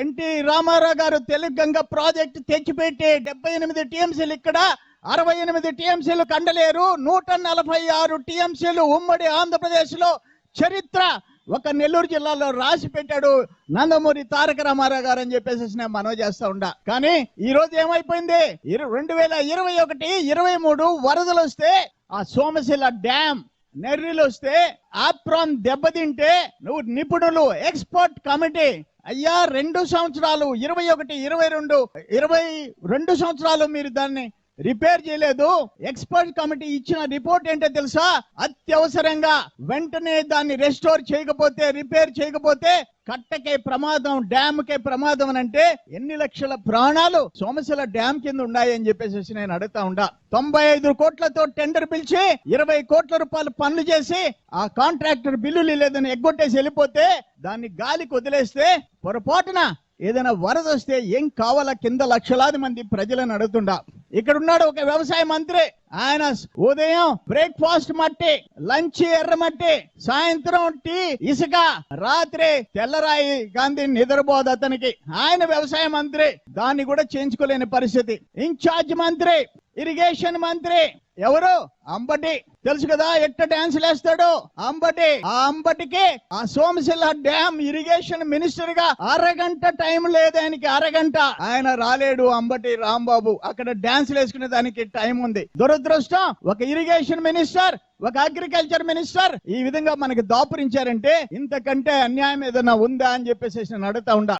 NT Ramarao గారు Telugu Ganga project తెచ్చిపెట్టి 78 టీఎంసీలు ఇక్కడ, 68 టీఎంసీలు కండలేరు, 146 టీఎంసీలు ఉమ్మడి ఆంధ్రప్రదేశ్ లో చరిత్ర ఒక నెల్లూరు జిల్లాలో రాసి పెట్టాడు నందమూరి తారక రామారావు గారు అని చెప్పేసి నేను మనవి చేస్తా ఉండా. కానీ ఈ రోజు ఏమైపోయింది, 2021-23 వరదలు వస్తే ఆ సోమశిల డ్యామ్ నెర్రీలు వస్తే ఆప్రాన్ దెబ్బతింటే నువ్వు నిపుణులు ఎక్స్పర్ట్ కమిటీ అయ్యా 2 సంవత్సరాలు 22 సంవత్సరాలు మీరు దాన్ని రిపేర్ చేయలేదు. ఎక్స్పర్ట్ కమిటీ ఇచ్చిన రిపోర్ట్ ఏంటో తెలుసా, అత్యవసరంగా వెంటనే దాన్ని రెస్టోర్ చేయకపోతే, రిపేర్ చేయకపోతే కట్టకే ప్రమాదం, డ్యామ్ కే ప్రమాదం అని అంటే ఎన్ని లక్షల ప్రాణాలు సోమశిల డ్యామ్ కింద ఉన్నాయని చెప్పేసి నేను అడుగుతా ఉండా. 95 కోట్లతో టెండర్ పిలిచి 20 కోట్ల రూపాయలు పనులు చేసి ఆ కాంట్రాక్టర్ బిల్లులు లేదని ఎగ్గొట్టేసి వెళ్ళిపోతే దాన్ని గాలికి వదిలేస్తే పొరపాటున ఏదైనా వరద వస్తే ఏం కావాలా కింద లక్షలాది మంది ప్రజలను అడుగుతుండా. ఇక్కడ ఉన్నాడు ఒక వ్యవసాయ మంత్రి, ఆయన ఉదయం బ్రేక్ఫాస్ట్ మట్టి, లంచ్ ఎర్రమట్టి, సాయంత్రం టీ ఇసుక, రాత్రి తెల్లరాయి గాంధీ నిద్రపోదు అతనికి. ఆయన వ్యవసాయ మంత్రి, దాన్ని కూడా చేయించుకోలేని పరిస్థితి. ఇన్ఛార్జ్ మంత్రి, ఇరిగేషన్ మంత్రి ఎవరు, అంబటి. తెలుసు కదా ఎట్ట డాన్స్ లేస్తాడు అంబటి. ఆ అంబటికి ఆ సోమశిల డ్యామ్ ఇరిగేషన్ మినిస్టర్ గా అరగంట టైం లేదు ఆయనకి, అరగంట. ఆయన రాలేడు అంబటి రాంబాబు, అక్కడ డాన్స్ వేసుకునే దానికి టైం ఉంది. దురదృష్టం ఒక ఇరిగేషన్ మినిస్టర్, ఒక అగ్రికల్చర్ మినిస్టర్ ఈ విధంగా మనకి దాపురించారంటే ఇంతకంటే అన్యాయం ఏదైనా ఉందా అని చెప్పేసి నేను అడుగుతా ఉండా.